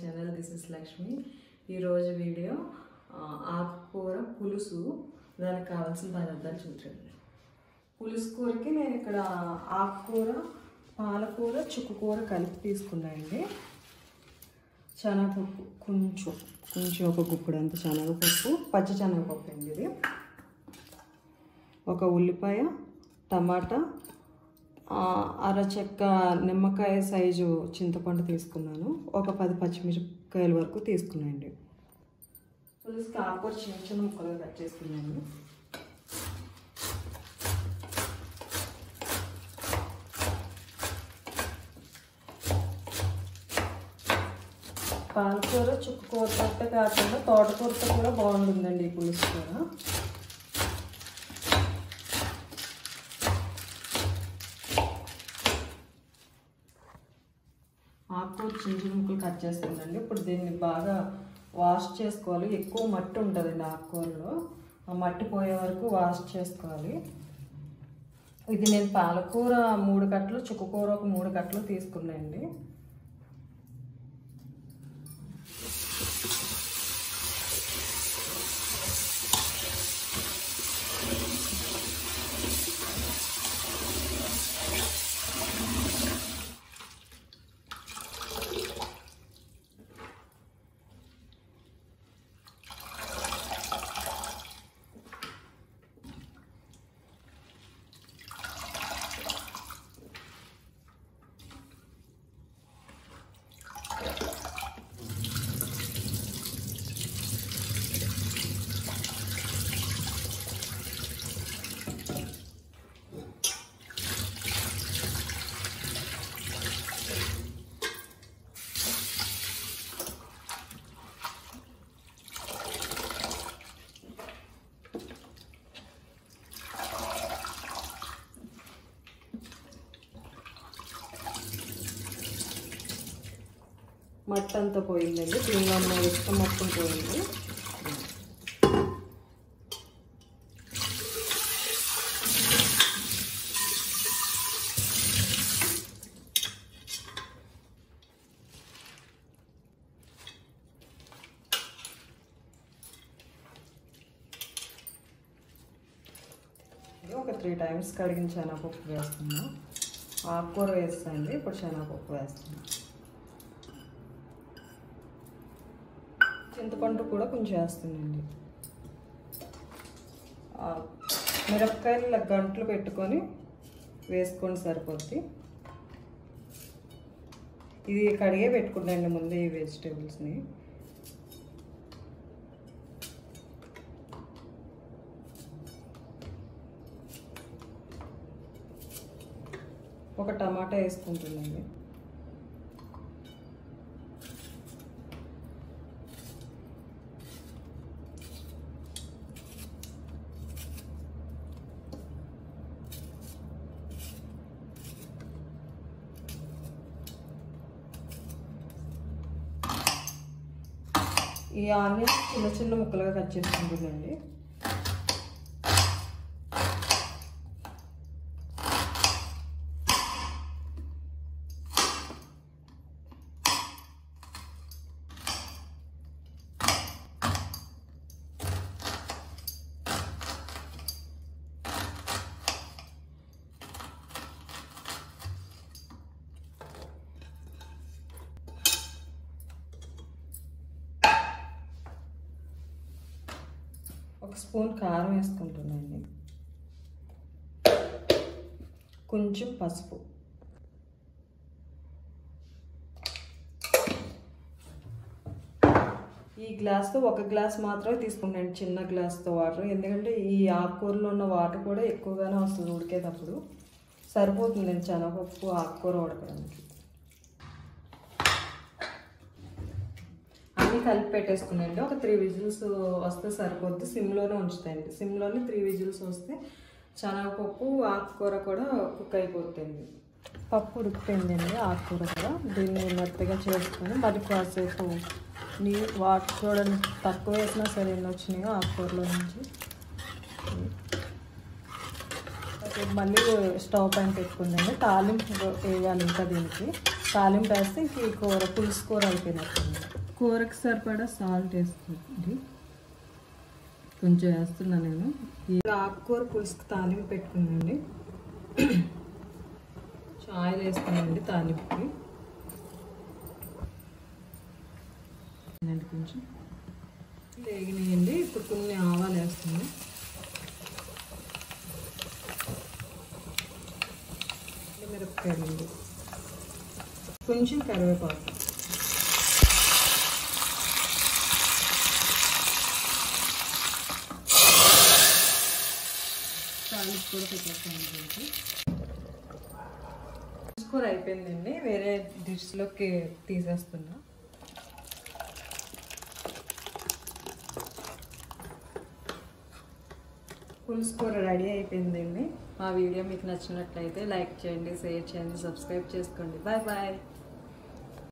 Channel. This is Lakshmi. ఈరోజు video ఆకుకూర పులుసు, దానికి కావాల్సిన పదార్థాలు చూడండి. పులుసు కూరకి నేను ఇక్కడ ఆకుకూర, పాలకూర, చుక్కకూర కలిపి తీసుకున్నాయండి. శనగపప్పు కొంచెం ఒక గుప్పుడు అంత శనగపప్పు, పచ్చి శనగపప్పు అండి ఇది. ఒక ఉల్లిపాయ, టమాటా, అరచెక్క నిమ్మకాయ సైజు చింతపండు తీసుకున్నాను. ఒక 10 పచ్చిమిరపకాయల వరకు తీసుకున్నానండి. పులుసుకి ఆకుకూర చిన్న చిన్న ముక్కలుగా కట్ చేసుకున్నాను. పాలకూర చుక్కకూరతో కాకుండా తోటకూరతో కూడా బాగుంటుందండి ఈ పులుసు కూడా. ఆకుకూర చిన్న చిన్న ముక్కలు కట్ చేస్తుందండి. ఇప్పుడు దీన్ని బాగా వాష్ చేసుకోవాలి. ఎక్కువ మట్టి ఉంటుందండి ఆకుకూరలో. ఆ మట్టి పోయే వరకు వాష్ చేసుకోవాలి. ఇది నేను పాలకూర 3 కట్టలు, చుక్కకూర ఒక 3 కట్టలు తీసుకున్నాయండి. మట్టి అంతా పోయిందండి. దీనిలో ఉన్న ఇష్టం మొత్తం పోయింది. ఒక 3 టైమ్స్ కడిగిన శనగపప్పు వేస్తున్నాం. ఆకుకూర వేస్తాండి. ఇప్పుడు శనగపప్పు వేస్తున్నాం. చింతపండు కూడా కొంచెం వేస్తుందండి. మిరపకాయలు ఇలా గంటలు పెట్టుకొని వేసుకొని సరిపోద్ది. ఇది కడిగే పెట్టుకుంటాండి ముందే ఈ వెజిటేబుల్స్ని. ఒక టమాటా వేసుకుంటుందండి. ఈ ఆనియన్ చిన్న చిన్న ముక్కలుగా కట్ చేసుకుంటుందండి. ఒక స్పూన్ కారం వేసుకుంటున్నాండి. కొంచెం పసుపు, ఈ గ్లాస్తో 1 గ్లాస్ మాత్రమే తీసుకున్నాను, చిన్న గ్లాస్తో వాటర్. ఎందుకంటే ఈ ఆకుకూరలో ఉన్న వాటర్ కూడా ఎక్కువగానే వస్తుంది ఉడికేటప్పుడు. సరిపోతుంది నేను శనగపప్పు ఆకుకూర ఉడకడానికి. కలిపి పెట్టేసుకున్నాండి. ఒక 3 విజిల్స్ వస్తే సరిపోద్ది. సిమ్లోనే ఉంచుతాయండి. సిమ్లోనే 3 విజిల్స్ వస్తే శనగపప్పు ఆకుకూర కూడా కుక్ అయిపోతుంది. పప్పు ఉడికిపోయిందండి. ఆకుకూర కూడా దీన్ని మెత్తగా చేసుకొని మరి కాసేపు వాటర్ చూడండి, తక్కువ వేసినా సరే ఎన్ని వచ్చినాయో ఆకుకూరలో నుంచి. మళ్ళీ స్టవ్ పైన పెట్టుకుందండి. తాలింపు వేయాలి ఇంకా దీనికి. తాలింపు వేస్తే ఇంక ఈ కూర పులుసు కూర అయిపోయినట్టుంది. కూరకు సరిపడా సాల్ట్ వేస్తుంది, కొంచెం వేస్తున్నా నేను. ఈ ఆకుకూర పులుసుకు తాలింపు పెట్టుకున్నాండి. ఆయిల్ వేస్తానండి తాలింపుకి. కొంచెం వేగినాయండి. ఇప్పుడు కొన్ని ఆవాలు వేస్తున్నాను, మిరపకాయలు, కొంచెం కరివేపాకు, తాలింపు కూడా పెట్టేస్తాను. కూర అయిపోయిందండి, వేరే డిష్లోకి తీసేస్తున్నా. పులుసు కూర రెడీ అయిపోయిందండి. మా వీడియో మీకు నచ్చినట్లయితే లైక్ చేయండి, షేర్ చేయండి, సబ్స్క్రైబ్ చేసుకోండి. Bye bye.